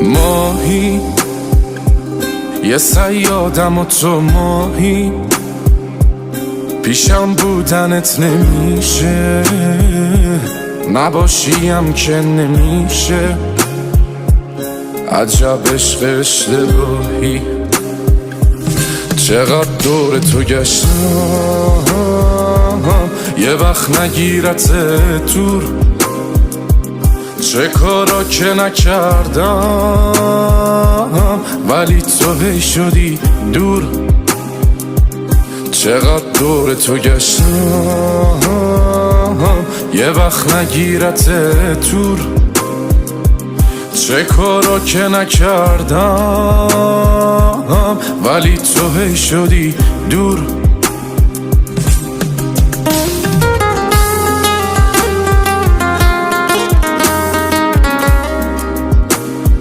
ماهی یه صیادم و تو ماهی، پیشم بودنت نمیشه، نباشیم که نمیشه. عجب عشق اشتباهی، چقدر دور تو گشتم یه وقت نگیرت دور. چه کارا که نکردم ولی تو هی شدی دور. چقدر دور تو گشتم یه وقت نگیرت دور. چه کارا که نکردم ولی تو هی شدی دور.